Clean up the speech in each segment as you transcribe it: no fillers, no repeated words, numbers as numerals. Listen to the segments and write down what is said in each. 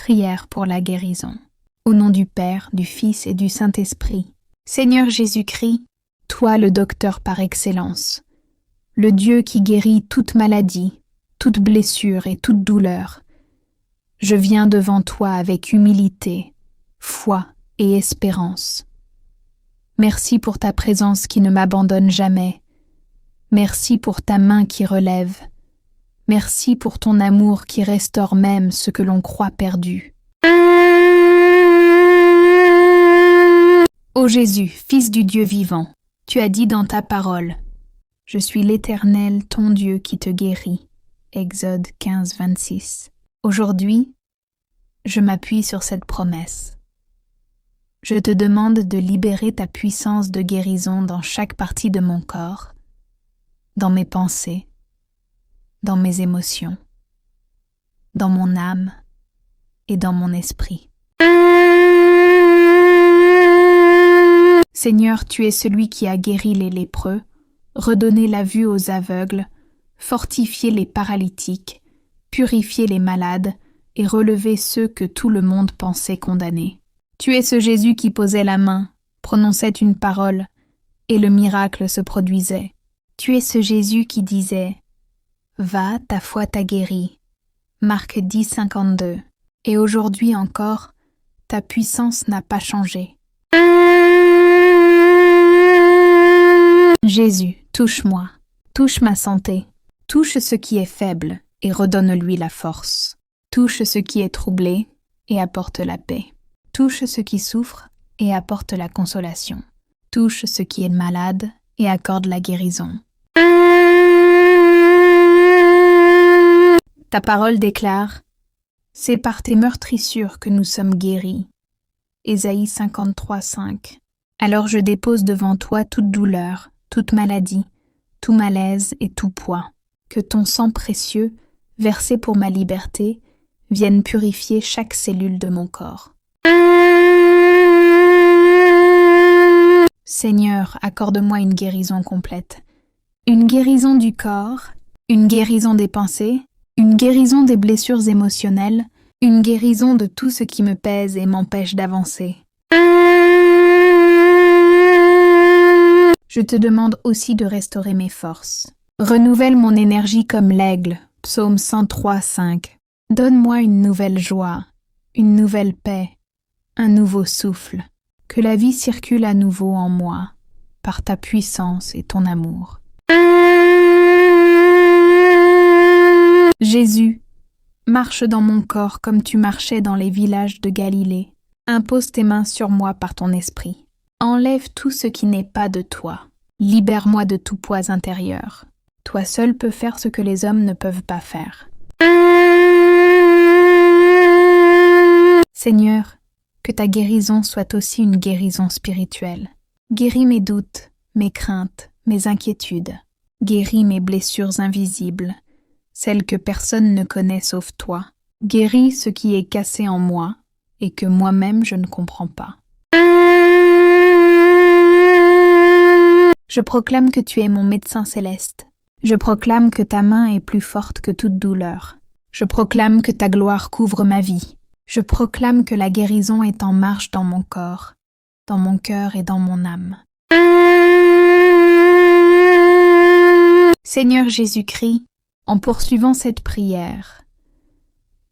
Prière pour la guérison. Au nom du Père, du Fils et du Saint-Esprit. Seigneur Jésus-Christ, toi le docteur par excellence, le Dieu qui guérit toute maladie, toute blessure et toute douleur, je viens devant toi avec humilité, foi et espérance. Merci pour ta présence qui ne m'abandonne jamais. Merci pour ta main qui relève. Merci pour ton amour qui restaure même ce que l'on croit perdu. Ô Jésus, Fils du Dieu vivant, tu as dit dans ta parole, « Je suis l'Éternel, ton Dieu, qui te guérit. » Exode 15, 26. Aujourd'hui, je m'appuie sur cette promesse. Je te demande de libérer ta puissance de guérison dans chaque partie de mon corps, dans mes pensées, dans mes émotions, dans mon âme et dans mon esprit. Seigneur, tu es celui qui a guéri les lépreux, redonné la vue aux aveugles, fortifié les paralytiques, purifié les malades et relevé ceux que tout le monde pensait condamnés. Tu es ce Jésus qui posait la main, prononçait une parole, et le miracle se produisait. Tu es ce Jésus qui disait « Va, ta foi t'a guéri » Marc 10, 52. Et aujourd'hui encore, ta puissance n'a pas changé. Jésus, touche-moi, touche ma santé, touche ce qui est faible et redonne-lui la force. Touche ce qui est troublé et apporte la paix. Touche ce qui souffre et apporte la consolation. Touche ce qui est malade et accorde la guérison. Ta parole déclare « C'est par tes meurtrissures que nous sommes guéris. » Ésaïe 53, 5. Alors je dépose devant toi toute douleur, toute maladie, tout malaise et tout poids. Que ton sang précieux, versé pour ma liberté, vienne purifier chaque cellule de mon corps. Seigneur, accorde-moi une guérison complète. Une guérison du corps, une guérison des pensées, une guérison des blessures émotionnelles, une guérison de tout ce qui me pèse et m'empêche d'avancer. Je te demande aussi de restaurer mes forces. Renouvelle mon énergie comme l'aigle, Psaume 103, 5. Donne-moi une nouvelle joie, une nouvelle paix, un nouveau souffle. Que la vie circule à nouveau en moi, par ta puissance et ton amour. Jésus, marche dans mon corps comme tu marchais dans les villages de Galilée. Impose tes mains sur moi par ton esprit. Enlève tout ce qui n'est pas de toi. Libère-moi de tout poids intérieur. Toi seul peux faire ce que les hommes ne peuvent pas faire. Seigneur, que ta guérison soit aussi une guérison spirituelle. Guéris mes doutes, mes craintes, mes inquiétudes. Guéris mes blessures invisibles, celles que personne ne connaît sauf toi. Guéris ce qui est cassé en moi et que moi-même je ne comprends pas. Je proclame que tu es mon médecin céleste. Je proclame que ta main est plus forte que toute douleur. Je proclame que ta gloire couvre ma vie. Je proclame que la guérison est en marche dans mon corps, dans mon cœur et dans mon âme. Seigneur Jésus-Christ, en poursuivant cette prière,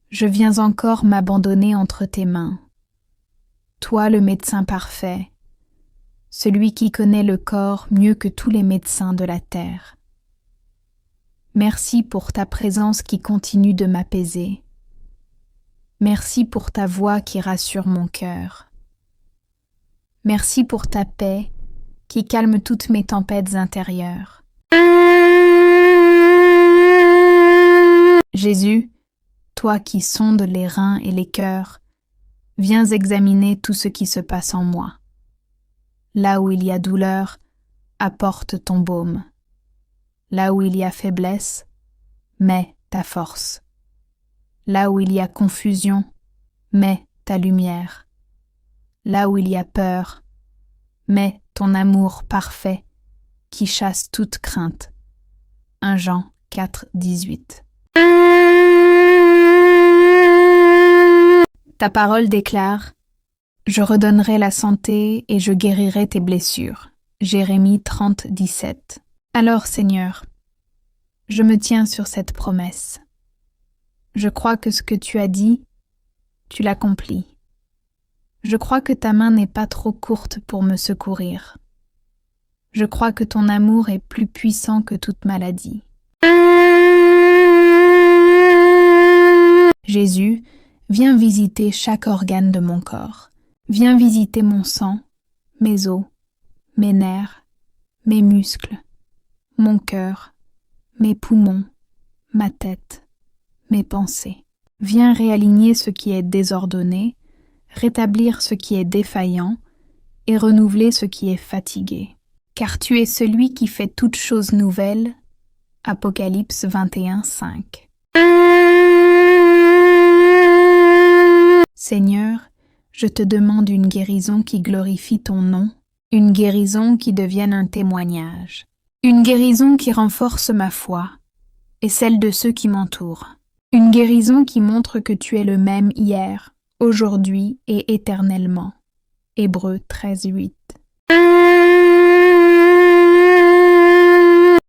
je viens encore m'abandonner entre tes mains. Toi le médecin parfait, celui qui connaît le corps mieux que tous les médecins de la terre. Merci pour ta présence qui continue de m'apaiser. Merci pour ta voix qui rassure mon cœur. Merci pour ta paix qui calme toutes mes tempêtes intérieures. Jésus, toi qui sondes les reins et les cœurs, viens examiner tout ce qui se passe en moi. Là où il y a douleur, apporte ton baume. Là où il y a faiblesse, mets ta force. Là où il y a confusion, mets ta lumière. Là où il y a peur, mets ton amour parfait qui chasse toute crainte. 1 Jean 4, 18. Ta parole déclare: Je redonnerai la santé et je guérirai tes blessures. Jérémie 30, 17. Alors, Seigneur, je me tiens sur cette promesse. Je crois que ce que tu as dit, tu l'accomplis. Je crois que ta main n'est pas trop courte pour me secourir. Je crois que ton amour est plus puissant que toute maladie. Jésus, viens visiter chaque organe de mon corps. Viens visiter mon sang, mes os, mes nerfs, mes muscles, mon cœur, mes poumons, ma tête, mes pensées. Viens réaligner ce qui est désordonné, rétablir ce qui est défaillant et renouveler ce qui est fatigué. Car tu es celui qui fait toutes choses nouvelles. Apocalypse 21, 5. Seigneur, je te demande une guérison qui glorifie ton nom, une guérison qui devienne un témoignage, une guérison qui renforce ma foi et celle de ceux qui m'entourent, une guérison qui montre que tu es le même hier, aujourd'hui et éternellement. Hébreux 13, 8.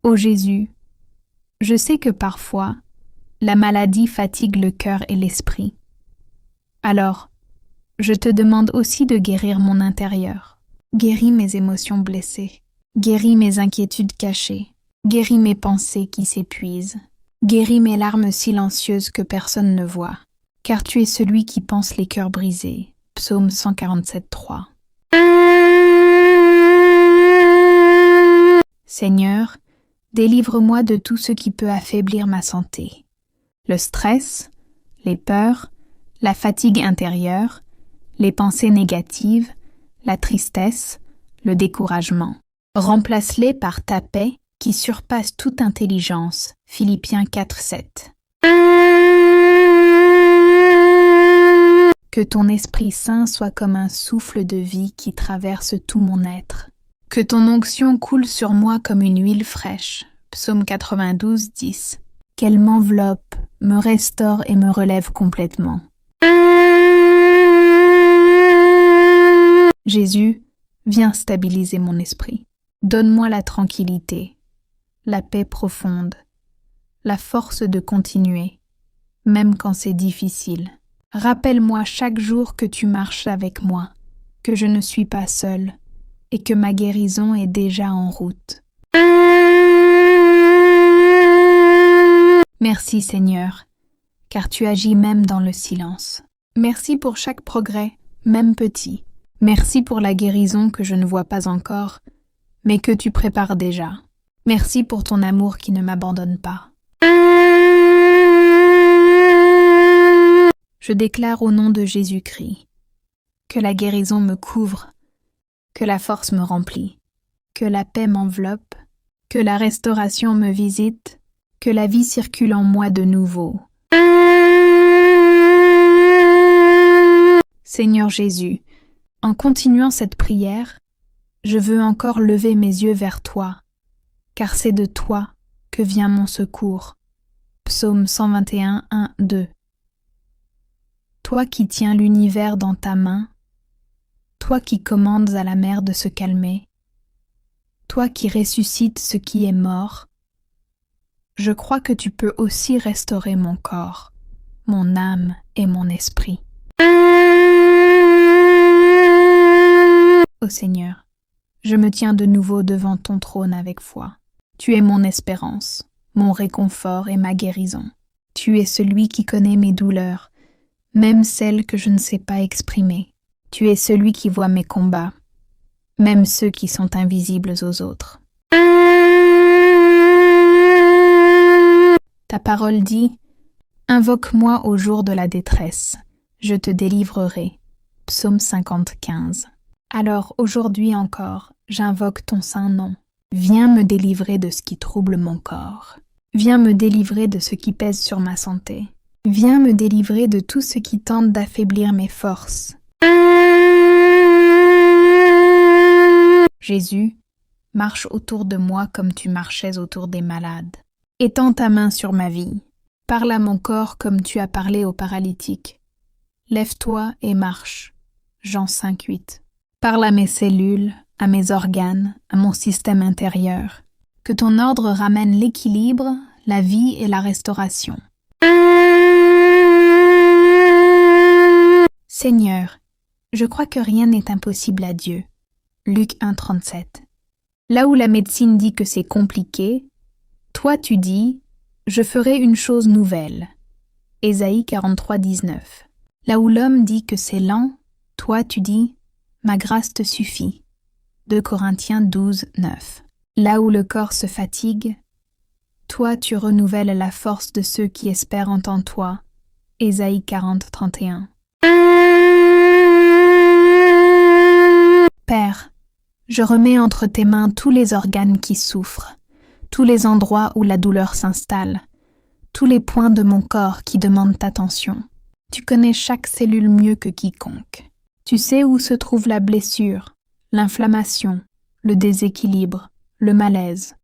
Ô Jésus, je sais que parfois, la maladie fatigue le cœur et l'esprit. Alors, je te demande aussi de guérir mon intérieur. Guéris mes émotions blessées. Guéris mes inquiétudes cachées. Guéris mes pensées qui s'épuisent. Guéris mes larmes silencieuses que personne ne voit. Car tu es celui qui pense les cœurs brisés. Psaume 147, 3. Seigneur, délivre-moi de tout ce qui peut affaiblir ma santé. Le stress, les peurs, la fatigue intérieure, les pensées négatives, la tristesse, le découragement. Remplace-les par ta paix qui surpasse toute intelligence. Philippiens 4, 7. Que ton Esprit Saint soit comme un souffle de vie qui traverse tout mon être. Que ton onction coule sur moi comme une huile fraîche. Psaume 92, 10. Qu'elle m'enveloppe, me restaure et me relève complètement. Jésus, viens stabiliser mon esprit. Donne-moi la tranquillité, la paix profonde, la force de continuer, même quand c'est difficile. Rappelle-moi chaque jour que tu marches avec moi, que je ne suis pas seule et que ma guérison est déjà en route. Merci Seigneur, car tu agis même dans le silence. Merci pour chaque progrès, même petit. Merci pour la guérison que je ne vois pas encore, mais que tu prépares déjà. Merci pour ton amour qui ne m'abandonne pas. Je déclare au nom de Jésus-Christ que la guérison me couvre, que la force me remplit, que la paix m'enveloppe, que la restauration me visite, que la vie circule en moi de nouveau. Seigneur Jésus, en continuant cette prière, je veux encore lever mes yeux vers toi, car c'est de toi que vient mon secours. Psaume 121, 1, 2. Toi qui tiens l'univers dans ta main, toi qui commandes à la mer de se calmer, toi qui ressuscites ce qui est mort, je crois que tu peux aussi restaurer mon corps, mon âme et mon esprit. Ô Seigneur, je me tiens de nouveau devant ton trône avec foi. Tu es mon espérance, mon réconfort et ma guérison. Tu es celui qui connaît mes douleurs, même celles que je ne sais pas exprimer. Tu es celui qui voit mes combats, même ceux qui sont invisibles aux autres. Ta parole dit « Invoque-moi au jour de la détresse, je te délivrerai. » Psaume 50, 15. Alors aujourd'hui encore, j'invoque ton saint nom. Viens me délivrer de ce qui trouble mon corps. Viens me délivrer de ce qui pèse sur ma santé. Viens me délivrer de tout ce qui tente d'affaiblir mes forces. Jésus, marche autour de moi comme tu marchais autour des malades. Étends ta main sur ma vie. Parle à mon corps comme tu as parlé aux paralytiques. Lève-toi et marche. Jean 5:8. Parle à mes cellules, à mes organes, à mon système intérieur. Que ton ordre ramène l'équilibre, la vie et la restauration. Seigneur, je crois que rien n'est impossible à Dieu. Luc 1:37. Là où la médecine dit que c'est compliqué, toi tu dis « Je ferai une chose nouvelle ». Ésaïe 43:19. Là où l'homme dit que c'est lent, toi tu dis « Ma grâce te suffit ». 2 Corinthiens 12:9. Là où le corps se fatigue, toi tu renouvelles la force de ceux qui espèrent en toi. Ésaïe 40:31. Père, je remets entre tes mains tous les organes qui souffrent, tous les endroits où la douleur s'installe, tous les points de mon corps qui demandent attention. Tu connais chaque cellule mieux que quiconque. Tu sais où se trouve la blessure, l'inflammation, le déséquilibre, le malaise.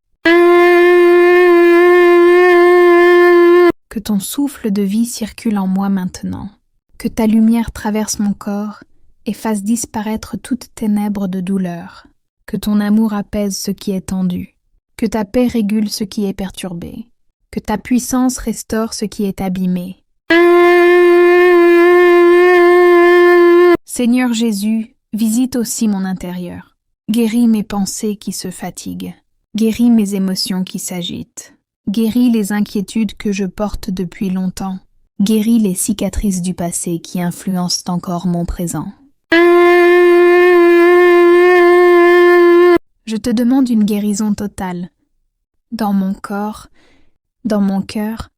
Que ton souffle de vie circule en moi maintenant. Que ta lumière traverse mon corps et fasse disparaître toute ténèbre de douleur. Que ton amour apaise ce qui est tendu. Que ta paix régule ce qui est perturbé. Que ta puissance restaure ce qui est abîmé. Seigneur Jésus, visite aussi mon intérieur. Guéris mes pensées qui se fatiguent. Guéris mes émotions qui s'agitent. Guéris les inquiétudes que je porte depuis longtemps. Guéris les cicatrices du passé qui influencent encore mon présent. Je te demande une guérison totale, dans mon corps, dans mon cœur,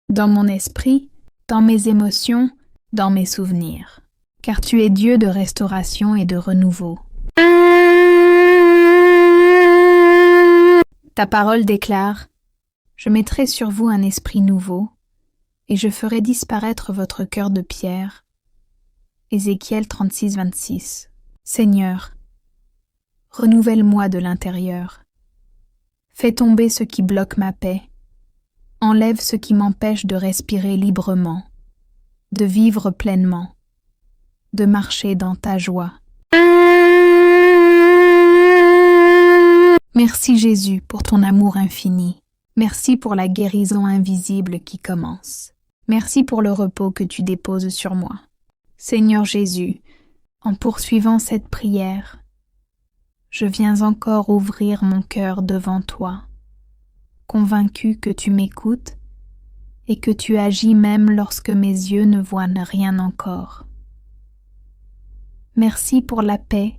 dans mon esprit, dans mes émotions, dans mes souvenirs, car tu es Dieu de restauration et de renouveau. Ta parole déclare « Je mettrai sur vous un esprit nouveau, et je ferai disparaître votre cœur de pierre. » Ézéchiel 36:26. Seigneur, renouvelle-moi de l'intérieur. Fais tomber ce qui bloque ma paix. Enlève ce qui m'empêche de respirer librement, de vivre pleinement, de marcher dans ta joie. Merci Jésus pour ton amour infini. Merci pour la guérison invisible qui commence. Merci pour le repos que tu déposes sur moi. Seigneur Jésus, en poursuivant cette prière, je viens encore ouvrir mon cœur devant toi, convaincu que tu m'écoutes et que tu agis même lorsque mes yeux ne voient rien encore. Merci pour la paix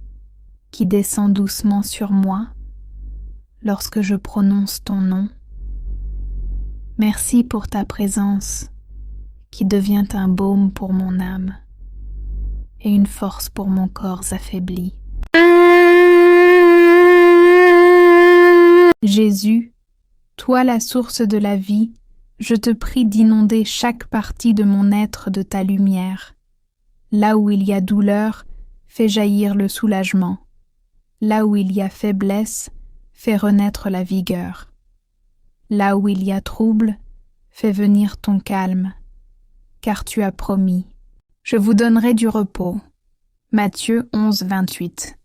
qui descend doucement sur moi lorsque je prononce ton nom. Merci pour ta présence qui devient un baume pour mon âme et une force pour mon corps affaibli. Jésus, toi la source de la vie, je te prie d'inonder chaque partie de mon être de ta lumière. Là où il y a douleur, fais jaillir le soulagement. Là où il y a faiblesse, fais renaître la vigueur. Là où il y a trouble, fais venir ton calme, car tu as promis. Je vous donnerai du repos. Matthieu 11:28.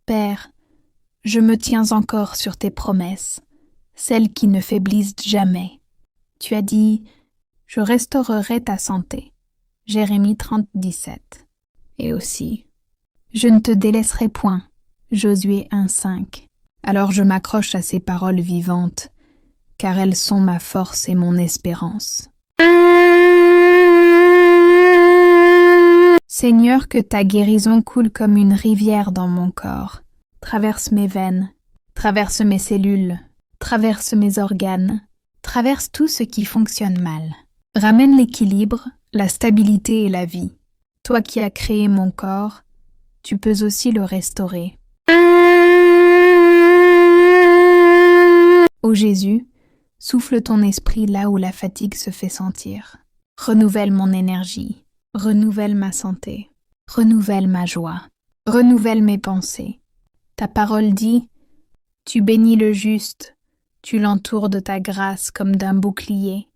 Père, je me tiens encore sur tes promesses, celles qui ne faiblissent jamais. Tu as dit, je restaurerai ta santé. Jérémie 30:17. Et aussi, je ne te délaisserai point. Josué 1:5. Alors je m'accroche à ces paroles vivantes, car elles sont ma force et mon espérance. Seigneur, que ta guérison coule comme une rivière dans mon corps, traverse mes veines, traverse mes cellules, traverse mes organes, traverse tout ce qui fonctionne mal. Ramène l'équilibre, la stabilité et la vie. Toi qui as créé mon corps, tu peux aussi le restaurer. Ô Jésus, souffle ton esprit là où la fatigue se fait sentir. Renouvelle mon énergie, renouvelle ma santé, renouvelle ma joie, renouvelle mes pensées. Ta parole dit, tu bénis le juste, tu l'entoures de ta grâce comme d'un bouclier,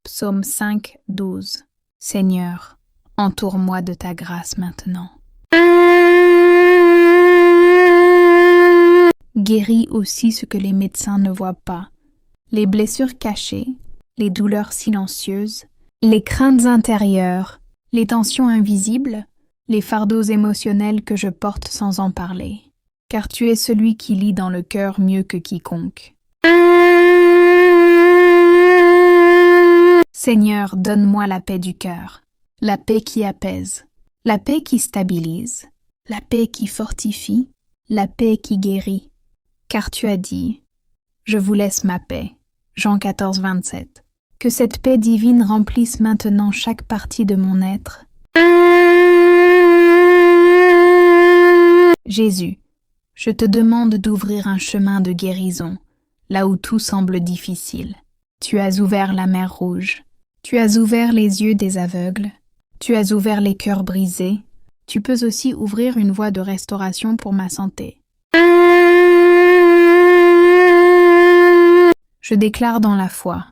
Psaume 5, 12. Seigneur, entoure-moi de ta grâce maintenant. Guéris aussi ce que les médecins ne voient pas, les blessures cachées, les douleurs silencieuses, les craintes intérieures, les tensions invisibles, les fardeaux émotionnels que je porte sans en parler, car tu es celui qui lit dans le cœur mieux que quiconque. Seigneur, donne-moi la paix du cœur, la paix qui apaise, la paix qui stabilise, la paix qui fortifie, la paix qui guérit. Car tu as dit, je vous laisse ma paix. Jean 14, 27. Que cette paix divine remplisse maintenant chaque partie de mon être. Jésus, je te demande d'ouvrir un chemin de guérison, là où tout semble difficile. Tu as ouvert la mer Rouge. Tu as ouvert les yeux des aveugles. Tu as ouvert les cœurs brisés. Tu peux aussi ouvrir une voie de restauration pour ma santé. Je déclare dans la foi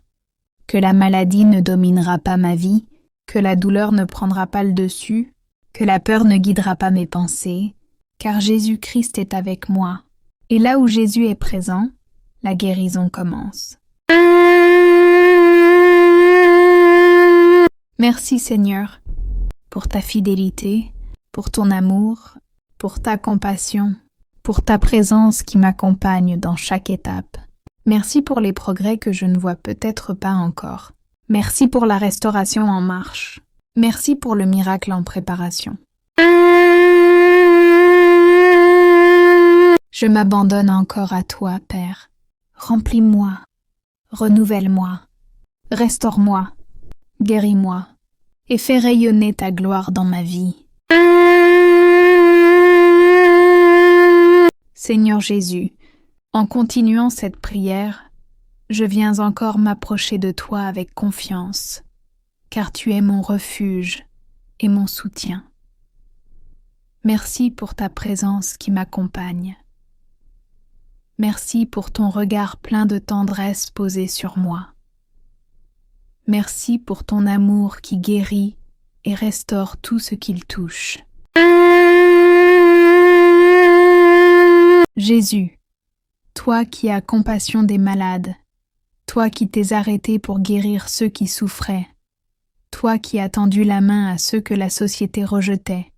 que la maladie ne dominera pas ma vie, que la douleur ne prendra pas le dessus, que la peur ne guidera pas mes pensées, car Jésus-Christ est avec moi. Et là où Jésus est présent, la guérison commence. Merci Seigneur, pour ta fidélité, pour ton amour, pour ta compassion, pour ta présence qui m'accompagne dans chaque étape. Merci pour les progrès que je ne vois peut-être pas encore. Merci pour la restauration en marche. Merci pour le miracle en préparation. Je m'abandonne encore à toi, Père. Remplis-moi, renouvelle-moi, restaure-moi, guéris-moi et fais rayonner ta gloire dans ma vie. Seigneur Jésus, en continuant cette prière, je viens encore m'approcher de toi avec confiance, car tu es mon refuge et mon soutien. Merci pour ta présence qui m'accompagne. Merci pour ton regard plein de tendresse posé sur moi. Merci pour ton amour qui guérit et restaure tout ce qu'il touche. Jésus, toi qui as compassion des malades, toi qui t'es arrêté pour guérir ceux qui souffraient, toi qui as tendu la main à ceux que la société rejetait,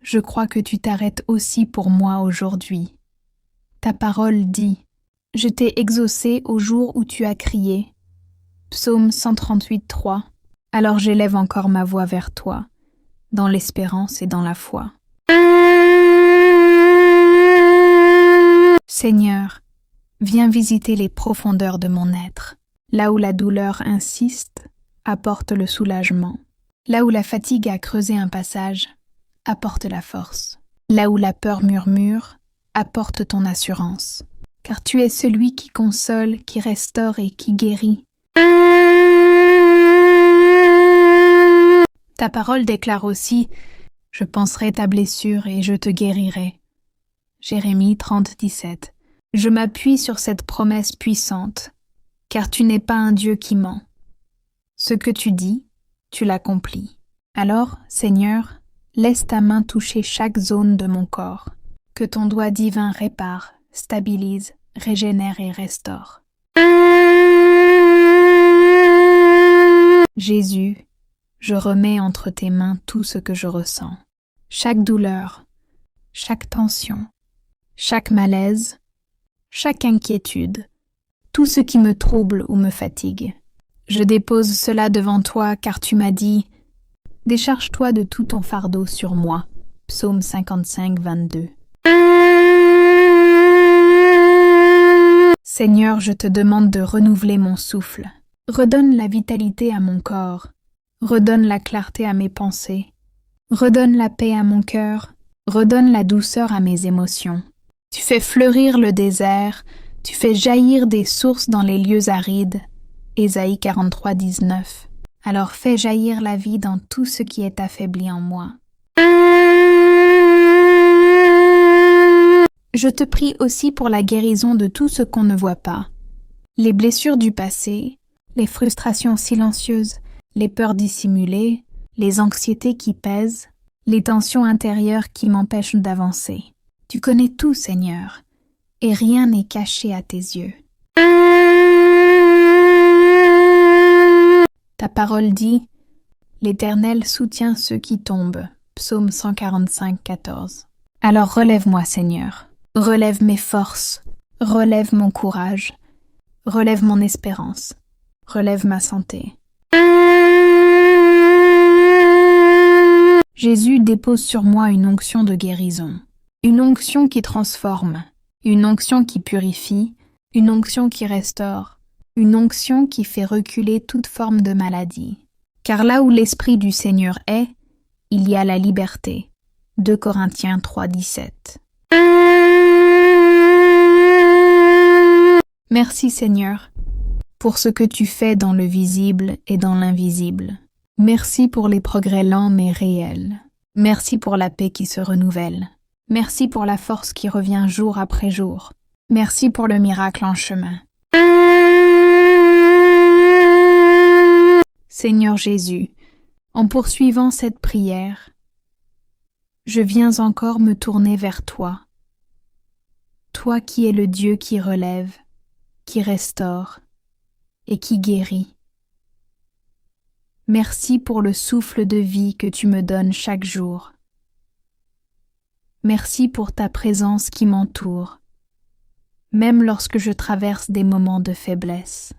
je crois que tu t'arrêtes aussi pour moi aujourd'hui. Ta parole dit, « Je t'ai exaucé au jour où tu as crié. » Psaume 138, 3. Alors j'élève encore ma voix vers toi, dans l'espérance et dans la foi. Seigneur, viens visiter les profondeurs de mon être. Là où la douleur insiste, apporte le soulagement. Là où la fatigue a creusé un passage, apporte la force. Là où la peur murmure, apporte ton assurance. Car tu es celui qui console, qui restaure et qui guérit. Ta parole déclare aussi « Je penserai ta blessure et je te guérirai ». Jérémie 30, 17. Je m'appuie sur cette promesse puissante, car tu n'es pas un Dieu qui ment. Ce que tu dis, tu l'accomplis. Alors, Seigneur, laisse ta main toucher chaque zone de mon corps, que ton doigt divin répare, stabilise, régénère et restaure. Jésus, je remets entre tes mains tout ce que je ressens. Chaque douleur, chaque tension, chaque malaise, chaque inquiétude, tout ce qui me trouble ou me fatigue. Je dépose cela devant toi car tu m'as dit « Décharge-toi de tout ton fardeau sur moi » Psaume 55, 22. Seigneur, je te demande de renouveler mon souffle. Redonne la vitalité à mon corps. Redonne la clarté à mes pensées. Redonne la paix à mon cœur. Redonne la douceur à mes émotions. Tu fais fleurir le désert. Tu fais jaillir des sources dans les lieux arides. Ésaïe 43, 19. Alors fais jaillir la vie dans tout ce qui est affaibli en moi. Je te prie aussi pour la guérison de tout ce qu'on ne voit pas. Les blessures du passé, les frustrations silencieuses, les peurs dissimulées, les anxiétés qui pèsent, les tensions intérieures qui m'empêchent d'avancer. Tu connais tout, Seigneur, et rien n'est caché à tes yeux. Ta parole dit « L'Éternel soutient ceux qui tombent » Psaume 145, 14. Alors relève-moi, Seigneur, relève mes forces, relève mon courage, relève mon espérance, relève ma santé. Jésus dépose sur moi une onction de guérison, une onction qui transforme, une onction qui purifie, une onction qui restaure, une onction qui fait reculer toute forme de maladie. Car là où l'Esprit du Seigneur est, il y a la liberté. 2 Corinthiens 3, 17. Merci Seigneur, pour ce que tu fais dans le visible et dans l'invisible. Merci pour les progrès lents mais réels. Merci pour la paix qui se renouvelle. Merci pour la force qui revient jour après jour. Merci pour le miracle en chemin. Seigneur Jésus, en poursuivant cette prière, je viens encore me tourner vers toi. Toi qui es le Dieu qui relève, qui restaure et qui guérit. Merci pour le souffle de vie que tu me donnes chaque jour. Merci pour ta présence qui m'entoure, même lorsque je traverse des moments de faiblesse.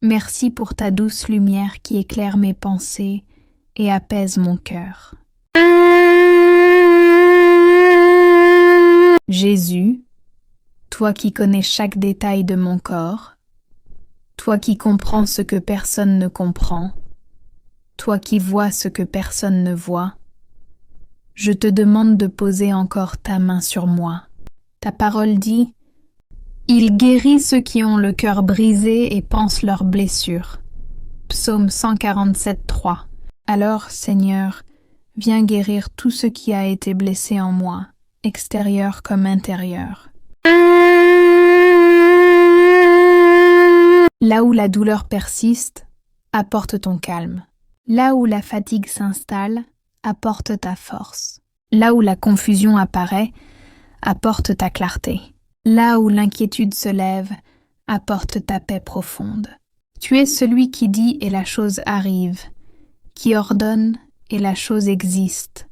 Merci pour ta douce lumière qui éclaire mes pensées et apaise mon cœur. Jésus, toi qui connais chaque détail de mon corps, toi qui comprends ce que personne ne comprend, toi qui vois ce que personne ne voit, je te demande de poser encore ta main sur moi. Ta parole dit « Il guérit ceux qui ont le cœur brisé et pansent leurs blessures. » Psaume 147, 3. Alors, Seigneur, viens guérir tout ce qui a été blessé en moi, extérieur comme intérieur. Là où la douleur persiste, apporte ton calme. Là où la fatigue s'installe, apporte ta force. Là où la confusion apparaît, apporte ta clarté. Là où l'inquiétude se lève, apporte ta paix profonde. Tu es celui qui dit et la chose arrive, qui ordonne et la chose existe.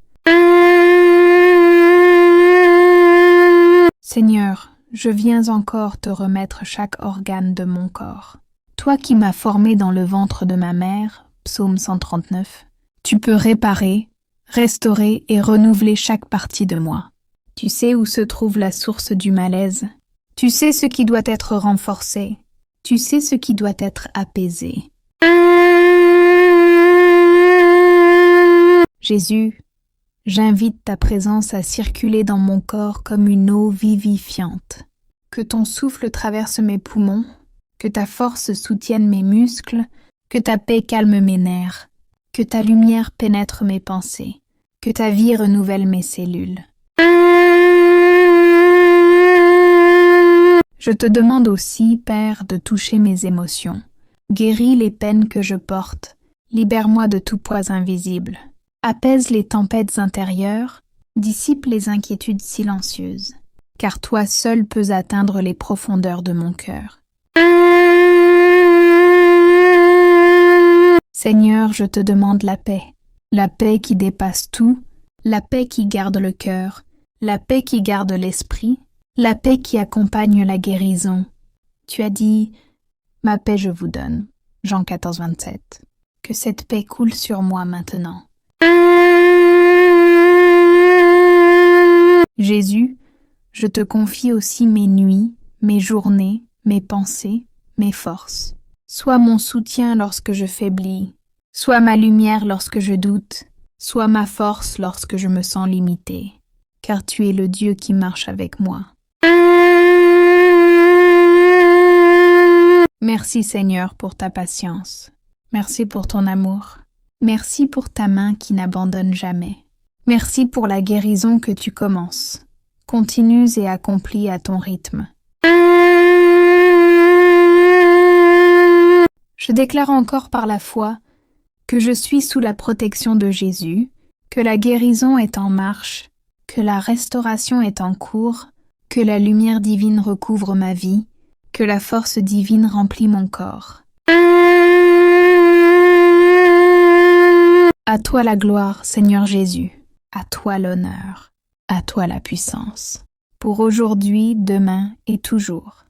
Seigneur, je viens encore te remettre chaque organe de mon corps. Toi qui m'as formé dans le ventre de ma mère, Psaume 139, tu peux réparer, restaurer et renouveler chaque partie de moi. Tu sais où se trouve la source du malaise. Tu sais ce qui doit être renforcé. Tu sais ce qui doit être apaisé. Jésus, j'invite ta présence à circuler dans mon corps comme une eau vivifiante. Que ton souffle traverse mes poumons, que ta force soutienne mes muscles, que ta paix calme mes nerfs, que ta lumière pénètre mes pensées, que ta vie renouvelle mes cellules. Je te demande aussi, Père, de toucher mes émotions. Guéris les peines que je porte, libère-moi de tout poids invisible. Apaise les tempêtes intérieures, dissipe les inquiétudes silencieuses, car toi seul peux atteindre les profondeurs de mon cœur. Seigneur, je te demande la paix qui dépasse tout, la paix qui garde le cœur, la paix qui garde l'esprit, la paix qui accompagne la guérison. Tu as dit « Ma paix je vous donne » Jean 14, 27. Que cette paix coule sur moi maintenant. Jésus, je te confie aussi mes nuits, mes journées, mes pensées, mes forces. Sois mon soutien lorsque je faiblis, sois ma lumière lorsque je doute, sois ma force lorsque je me sens limité, car tu es le Dieu qui marche avec moi. Merci Seigneur pour ta patience. Merci pour ton amour. Merci pour ta main qui n'abandonne jamais. Merci pour la guérison que tu commences. Continue et accomplis à ton rythme. Je déclare encore par la foi que je suis sous la protection de Jésus, que la guérison est en marche, que la restauration est en cours, que la lumière divine recouvre ma vie, que la force divine remplit mon corps. À toi la gloire, Seigneur Jésus, à toi l'honneur, à toi la puissance, pour aujourd'hui, demain et toujours.